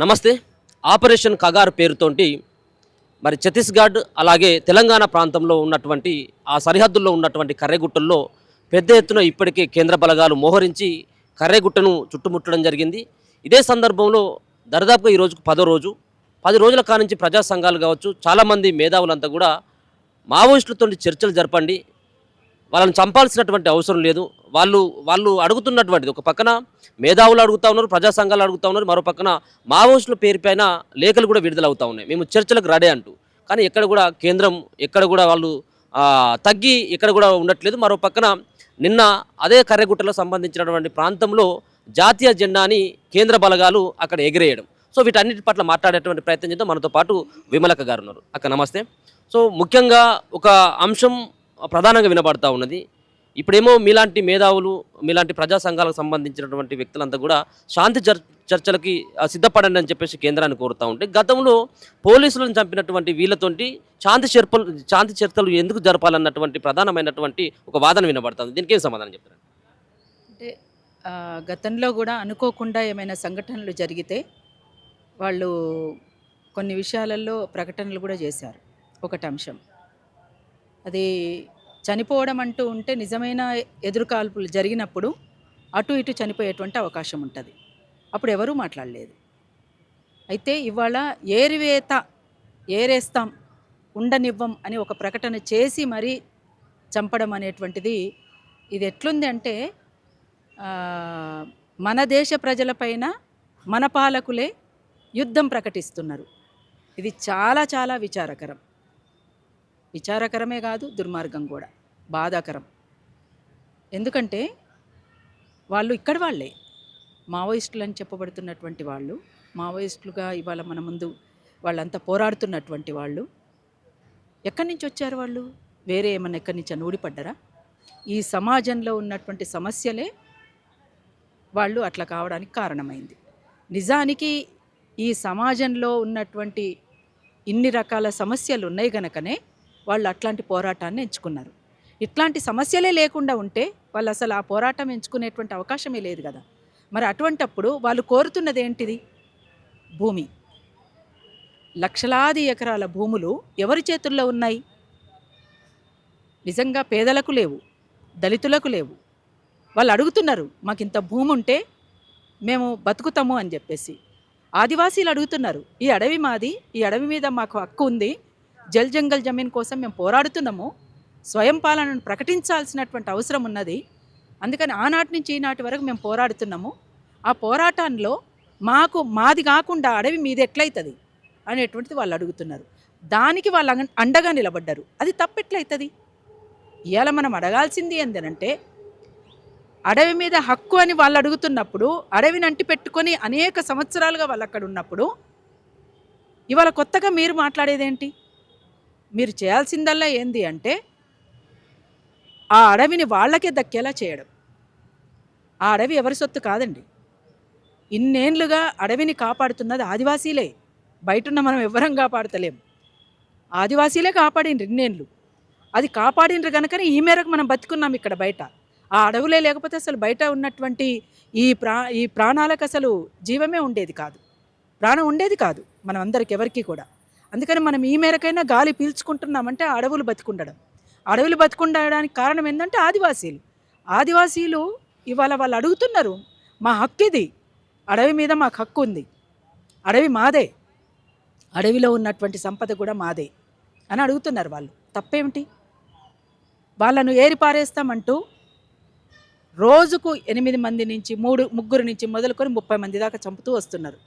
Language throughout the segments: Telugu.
నమస్తే. ఆపరేషన్ కగార్ పేరుతోటి మరి ఛత్తీస్గఢ్ అలాగే తెలంగాణ ప్రాంతంలో ఉన్నటువంటి ఆ సరిహద్దుల్లో ఉన్నటువంటి కర్రెగుట్టల్లో పెద్ద ఎత్తున ఇప్పటికే కేంద్ర బలగాలు మోహరించి కర్రెగుట్టను చుట్టుముట్టడం జరిగింది. ఇదే సందర్భంలో దరిదాపుగా ఈ రోజుకు 10వ రోజు. 10 రోజుల కానుంచి ప్రజా సంఘాలు కావచ్చు, చాలామంది మేధావులంతా కూడా మావోయిస్టులతో చర్చలు జరపండి, వాళ్ళని చంపాల్సినటువంటి అవసరం లేదు, వాళ్ళు అడుగుతున్నటువంటిది ఒక పక్కన మేధావులు అడుగుతూ ఉన్నారు, ప్రజా సంఘాలు అడుగుతూ ఉన్నారు, మరో పక్కన మావోయిస్టుల పేరుపైన లేఖలు కూడా విడుదలవుతూ ఉన్నాయి, మేము చర్చలకు రెడీ అంటూ. కానీ ఎక్కడ కూడా కేంద్రం ఎక్కడ కూడా వాళ్ళు తగ్గి ఎక్కడ కూడా ఉండట్లేదు. మరో పక్కన నిన్న అదే కర్రెగుట్టలో సంబంధించినటువంటి ప్రాంతంలో జాతీయ జెండాని కేంద్ర బలగాలు అక్కడ ఎగిరేయడం. సో వీటన్నిటి పట్ల మాట్లాడేటువంటి ప్రయత్నం చేద్దాం. మనతో పాటు విమలక్క గారు ఉన్నారు. అక్క నమస్తే. సో ముఖ్యంగా ఒక అంశం ప్రధానంగా వినబడతా ఉన్నది. ఇప్పుడేమో మీలాంటి మేధావులు, మీలాంటి ప్రజా సంఘాలకు సంబంధించినటువంటి వ్యక్తులంతా కూడా శాంతి చర్చలకి సిద్ధపడండి అని చెప్పేసి కేంద్రాన్ని కోరుతూ ఉంటే, గతంలో పోలీసులను చంపినటువంటి వీళ్ళతోటి శాంతి చర్చలు ఎందుకు జరపాలన్నటువంటి ప్రధానమైనటువంటి ఒక వాదన వినబడుతుంది. దీనికి ఏం సమాధానం చెప్తారు? అంటే గతంలో కూడా అనుకోకుండా ఏమైనా సంఘటనలు జరిగితే వాళ్ళు కొన్ని విషయాలలో ప్రకటనలు కూడా చేశారు. ఒకటి అంశం అది చనిపోవడం అంటూ ఉంటే నిజమైన ఎదురుకాల్పులు జరిగినప్పుడు అటు ఇటు చనిపోయేటువంటి అవకాశం ఉంటుంది. అప్పుడు ఎవరూ మాట్లాడలేదు. అయితే ఇవాళ ఏరేస్తాం ఉండనివ్వం అని ఒక ప్రకటన చేసి మరీ చంపడం అనేటువంటిది ఇది ఎట్లుంది అంటే మన దేశ ప్రజలపైన మన పాలకులే యుద్ధం ప్రకటిస్తున్నారు. ఇది చాలా చాలా విచారకరమే కాదు, దుర్మార్గం కూడా, బాధాకరం. ఎందుకంటే వాళ్ళు ఇక్కడి వాళ్ళే, మావోయిస్టులు అని చెప్పబడుతున్నటువంటి వాళ్ళు, మావోయిస్టులుగా ఇవాళ మన ముందు వాళ్ళంతా పోరాడుతున్నటువంటి వాళ్ళు ఎక్కడి నుంచి వచ్చారు? వాళ్ళు వేరే ఏమన్నా ఎక్కడి నుంచి ఊడిపడ్డారా? ఈ సమాజంలో ఉన్నటువంటి సమస్యలే వాళ్ళు అట్లా కావడానికి కారణమైంది. నిజానికి ఈ సమాజంలో ఉన్నటువంటి ఇన్ని రకాల సమస్యలు ఉన్నాయి కనుకనే వాళ్ళు అట్లాంటి పోరాటాన్ని ఎంచుకున్నారు. ఇట్లాంటి సమస్యలే లేకుండా ఉంటే వాళ్ళు అసలు ఆ పోరాటం ఎంచుకునేటువంటి అవకాశమే లేదు కదా. మరి అటువంటప్పుడు వాళ్ళు కోరుతున్నది ఏంటిది? భూమి. లక్షలాది ఎకరాల భూములు ఎవరి చేతుల్లో ఉన్నాయి? నిజంగా పేదలకు లేవు, దళితులకు లేవు. వాళ్ళు అడుగుతున్నారు, మాకు ఇంత భూమి ఉంటే మేము బతుకుతాము అని చెప్పేసి. ఆదివాసీలు అడుగుతున్నారు, ఈ అడవి మాది, ఈ అడవి మీద మాకు హక్కు ఉంది, జల్ జంగల్ జమీన్ కోసం మేము పోరాడుతున్నాము, స్వయం పాలనను ప్రకటించాల్సినటువంటి అవసరం ఉన్నది, అందుకని ఆనాటి నుంచి ఈనాటి వరకు మేము పోరాడుతున్నాము, ఆ పోరాటంలో మాది కాకుండా అడవి మీది ఎట్లయితుంది అనేటువంటిది వాళ్ళు అడుగుతున్నారు. దానికి వాళ్ళు అండగా నిలబడ్డారు. అది తప్పెట్లయితుంది? ఇవాళ మనం అడగాల్సింది ఏంటంటే, అడవి మీద హక్కు అని వాళ్ళు అడుగుతున్నప్పుడు, అడవిని అంటి పెట్టుకొని అనేక సంవత్సరాలుగా వాళ్ళు అక్కడ ఉన్నప్పుడు ఇవాళ కొత్తగా మీరు మాట్లాడేదేంటి? మీరు చేయాల్సిందల్లా ఏంది అంటే ఆ అడవిని వాళ్ళకే దక్కేలా చేయడం. ఆ అడవి ఎవరి సొత్తు కాదండి. ఇన్నేళ్లుగా అడవిని కాపాడుతున్నది ఆదివాసీలే. బయటున్న మనం ఎవ్వరం కాపాడుతలేం. ఆదివాసీలే కాపాడిండ్రు ఇన్నేళ్ళు. అది కాపాడిండ్రు కనుకనే ఈ మేరకు మనం బతుకున్నాం ఇక్కడ బయట. ఆ అడవులే లేకపోతే అసలు బయట ఉన్నటువంటి ఈ ప్రాణాలకు అసలు జీవమే ఉండేది కాదు, ప్రాణం ఉండేది కాదు మనం అందరికి ఎవరికి కూడా. అందుకని మనం ఈ మేరకైనా గాలి పీల్చుకుంటున్నామంటే అడవులు బతికుండడం. అడవులు బతికుండడానికి కారణం ఏంటంటే ఆదివాసీలు ఇవాళ వాళ్ళు అడుగుతున్నారు, మా హక్కు ఇది, అడవి మీద మాకు హక్కు ఉంది, అడవి మాదే, అడవిలో ఉన్నటువంటి సంపద కూడా మాదే అని అడుగుతున్నారు. వాళ్ళు తప్పేమిటి? వాళ్ళను ఏరి పారేస్తామంటూ రోజుకు 8 మంది నుంచి ముగ్గురు నుంచి మొదలుకొని 30 మంది దాకా చంపుతూ వస్తున్నారు.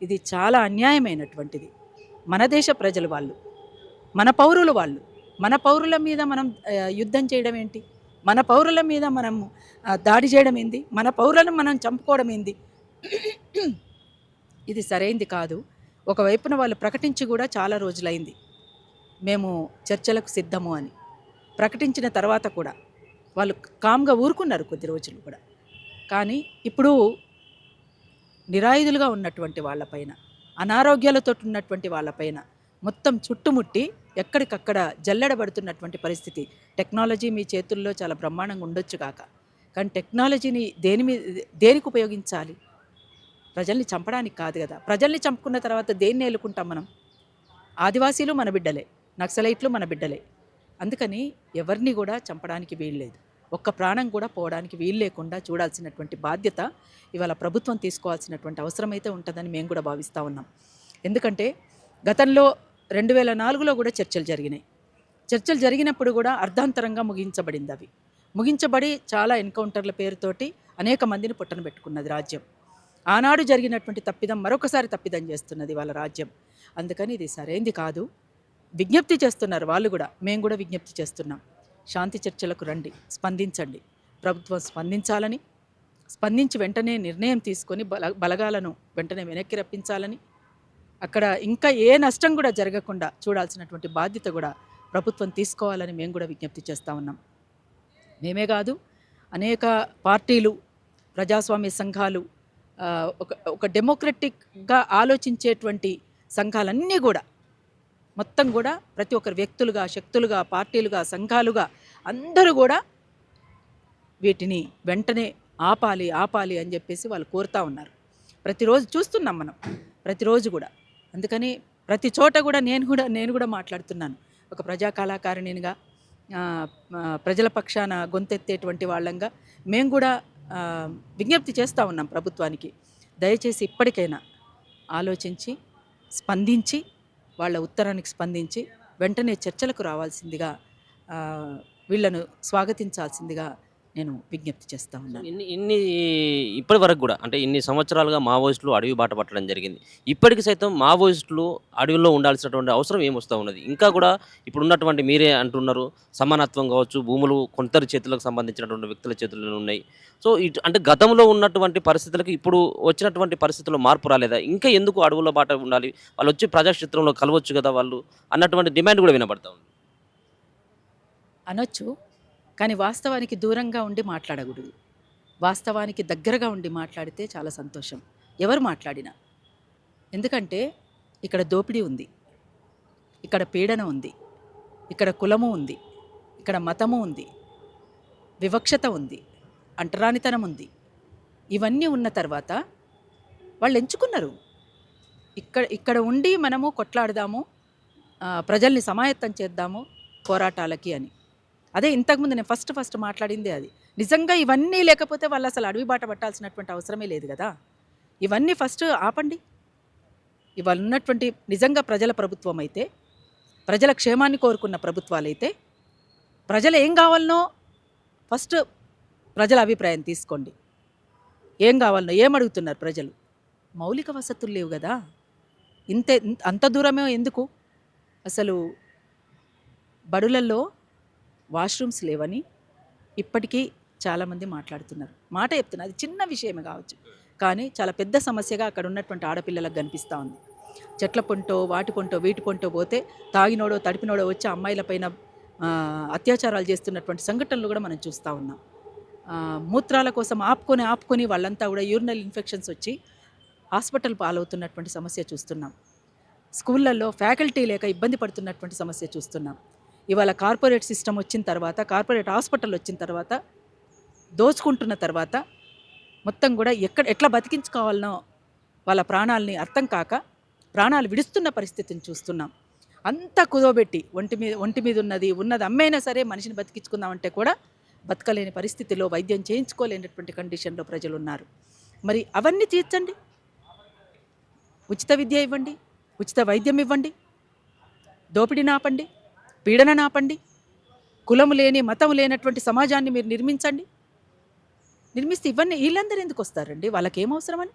ఇది చాలా అన్యాయమైనటువంటిది. మన దేశ ప్రజలు వాళ్ళు, మన పౌరులు వాళ్ళు, మన పౌరుల మీద మనం యుద్ధం చేయడం ఏంటి? మన పౌరుల మీద మనం దాడి చేయడం ఏంది? మన పౌరులను మనం చంపుకోవడం ఏంది? ఇది సరైంది కాదు. ఒకవైపున వాళ్ళు ప్రకటించి కూడా చాలా రోజులైంది, మేము చర్చలకు సిద్ధము అని. ప్రకటించిన తర్వాత కూడా వాళ్ళు కామ్గా ఊరుకున్నారు కొద్ది రోజులు కూడా. కానీ ఇప్పుడు నిరాయుధులుగా ఉన్నటువంటి వాళ్ళపైన, అనారోగ్యాలతో ఉన్నటువంటి వాళ్ళపైన మొత్తం చుట్టుముట్టి ఎక్కడికక్కడ జల్లెడబడుతున్నటువంటి పరిస్థితి. టెక్నాలజీ మీ చేతుల్లో చాలా బ్రహ్మాండంగా ఉండొచ్చు కాక, కానీ టెక్నాలజీని దేనికి ఉపయోగించాలి? ప్రజల్ని చంపడానికి కాదు కదా. ప్రజల్ని చంపుకున్న తర్వాత దేన్ని ఏలుకుంటాం మనం? ఆదివాసీలు మన బిడ్డలే, నక్సలైట్లు మన బిడ్డలే. అందుకని ఎవరిని కూడా చంపడానికి వీల్లేదు. ఒక్క ప్రాణం కూడా పోవడానికి వీలు లేకుండా చూడాల్సినటువంటి బాధ్యత ఇవాళ ప్రభుత్వం తీసుకోవాల్సినటువంటి అవసరమైతే ఉంటుందని మేము కూడా భావిస్తూ ఉన్నాం. ఎందుకంటే గతంలో 2004లో కూడా చర్చలు జరిగినాయి. చర్చలు జరిగినప్పుడు కూడా అర్ధాంతరంగా ముగించబడింది. అవి ముగించబడి చాలా ఎన్కౌంటర్ల పేరుతోటి అనేక మందిని పుట్టన పెట్టుకున్నది రాజ్యం. ఆనాడు జరిగినటువంటి తప్పిదం మరొకసారి తప్పిదం చేస్తున్నది వాళ్ళ రాజ్యం. అందుకని ఇది సరైంది కాదు. విజ్ఞప్తి చేస్తున్నారు వాళ్ళు కూడా, మేము కూడా విజ్ఞప్తి చేస్తున్నాం. శాంతి చర్చలకు రండి, స్పందించండి. ప్రభుత్వం స్పందించాలని, స్పందించి వెంటనే నిర్ణయం తీసుకొని బలగాలను వెంటనే వెనక్కి రప్పించాలని, అక్కడ ఇంకా ఏ నష్టం కూడా జరగకుండా చూడాల్సినటువంటి బాధ్యత కూడా ప్రభుత్వం తీసుకోవాలని మేము కూడా విజ్ఞప్తి చేస్తూ ఉన్నాం. మేమే కాదు, అనేక పార్టీలు, ప్రజాస్వామ్య సంఘాలు, ఒక డెమోక్రటిక్గా ఆలోచించేటువంటి సంఘాలన్నీ కూడా మొత్తం కూడా ప్రతి ఒక్కరు వ్యక్తులుగా, శక్తులుగా, పార్టీలుగా, సంఘాలుగా అందరూ కూడా వీటిని వెంటనే ఆపాలి ఆపాలి అని చెప్పేసి వాళ్ళు కోరుతూ ఉన్నారు. ప్రతిరోజు చూస్తున్నాం మనం, ప్రతిరోజు కూడా. అందుకని ప్రతి చోట కూడా నేను కూడా మాట్లాడుతున్నాను. ఒక ప్రజా కళాకారిణిగా, ప్రజల పక్షాన గొంతెత్తేటువంటి వాళ్ళంగా మేము కూడా విజ్ఞప్తి చేస్తూ ఉన్నాం ప్రభుత్వానికి. దయచేసి ఇప్పటికైనా ఆలోచించి, స్పందించి, వాళ్ళ ఉత్తరానికి స్పందించి వెంటనే చర్చలకు రావాల్సిందిగా, వీళ్ళను స్వాగతించాల్సిందిగా నేను విజ్ఞప్తి చేస్తూ ఉన్నాను. ఇప్పటి వరకు కూడా అంటే ఇన్ని సంవత్సరాలుగా మావోయిస్టులు అడవి బాట పట్టడం జరిగింది. ఇప్పటికి సైతం మావోయిస్టులు అడవిలో ఉండాల్సినటువంటి అవసరం ఏమొస్తూ ఉన్నది? ఇంకా కూడా ఇప్పుడు ఉన్నటువంటి మీరే అంటున్నారు, సమానత్వం కావచ్చు, భూములు కొందరి చేతులకు సంబంధించినటువంటి వ్యక్తుల చేతుల్లో ఉన్నాయి. సో అంటే గతంలో ఉన్నటువంటి పరిస్థితులకు ఇప్పుడు వచ్చినటువంటి పరిస్థితుల్లో మార్పు రాలేదా? ఇంకా ఎందుకు అడవుల బాట ఉండాలి? వాళ్ళు వచ్చి ప్రజాక్షేత్రంలో కలవచ్చు కదా వాళ్ళు అన్నటువంటి డిమాండ్ కూడా వినబడతా ఉంది. అనొచ్చు, కానీ వాస్తవానికి దూరంగా ఉండి మాట్లాడకూడదు. వాస్తవానికి దగ్గరగా ఉండి మాట్లాడితే చాలా సంతోషం, ఎవరు మాట్లాడినా. ఎందుకంటే ఇక్కడ దోపిడీ ఉంది, ఇక్కడ పీడన ఉంది, ఇక్కడ కులము ఉంది, ఇక్కడ మతము ఉంది, వివక్షత ఉంది, అంటరానితనం ఉంది. ఇవన్నీ ఉన్న తర్వాత వాళ్ళు ఎంచుకున్నారు ఇక్కడ ఉండి మనము కొట్లాడదాము, ప్రజల్ని సమాయత్తం చేద్దాము పోరాటాలకి అని. అదే ఇంతకుముందు నేను ఫస్ట్ మాట్లాడిందే అది. నిజంగా ఇవన్నీ లేకపోతే వాళ్ళు అసలు అడవి బాట పట్టాల్సినటువంటి అవసరమే లేదు కదా. ఇవన్నీ ఫస్ట్ ఆపండి. ఇవాళ ఉన్నటువంటి నిజంగా ప్రజల ప్రభుత్వం అయితే, ప్రజల క్షేమాన్ని కోరుకున్న ప్రభుత్వాలైతే, ప్రజలు ఏం కావాలనో ఫస్ట్ ప్రజల అభిప్రాయం తీసుకోండి. ఏం కావాలనో, ఏం అడుగుతున్నారు ప్రజలు? మౌలిక వసతులు లేవు కదా. అంత దూరమే ఎందుకు? అసలు బడులల్లో వాష్రూమ్స్ లేవని ఇప్పటికీ చాలామంది మాట్లాడుతున్నారు. మాట చెప్తున్నారు, అది చిన్న విషయమే కావచ్చు, కానీ చాలా పెద్ద సమస్యగా అక్కడ ఉన్నటువంటి ఆడపిల్లలకు కనిపిస్తూ ఉంది. చెట్ల పొంటో, వాటి పొంటో, వీటి పొంటో పోతే తాగినోడో తడిపినోడో వచ్చి అమ్మాయిలపైన అత్యాచారాలు చేస్తున్నటువంటి సంఘటనలు కూడా మనం చూస్తూ ఉన్నాం. మూత్రాల కోసం ఆపుకొని వాళ్ళంతా కూడా యూరినల్ ఇన్ఫెక్షన్స్ వచ్చి హాస్పిటల్ పాలవుతున్నటువంటి సమస్య చూస్తున్నాం. స్కూళ్ళల్లో ఫ్యాకల్టీ లేక ఇబ్బంది పడుతున్నటువంటి సమస్య చూస్తున్నాం. ఇవాళ కార్పొరేట్ సిస్టమ్ వచ్చిన తర్వాత, కార్పొరేట్ హాస్పిటల్ వచ్చిన తర్వాత, దోచుకుంటున్న తర్వాత మొత్తం కూడా ఎట్లా బతికించుకోవాలనో వాళ్ళ ప్రాణాలని అర్థం కాక ప్రాణాలు విడుస్తున్న పరిస్థితిని చూస్తున్నాం. అంతా కుదోబెట్టి ఒంటి మీద ఉన్నది అమ్మైనా సరే మనిషిని బతికించుకుందామంటే కూడా బతకలేని పరిస్థితిలో, వైద్యం చేయించుకోలేనటువంటి కండిషన్లో ప్రజలు ఉన్నారు. మరి అవన్నీ తీర్చండి, ఉచిత విద్య ఇవ్వండి, ఉచిత వైద్యం ఇవ్వండి, దోపిడీని ఆపండి, పీడన ఆపండి, కులము లేని, మతం లేనటువంటి సమాజాన్ని మీరు నిర్మించండి. నిర్మిస్తే ఇవన్నీ వీళ్ళందరూ ఎందుకు వస్తారండి? వాళ్ళకి ఏమవసరమని?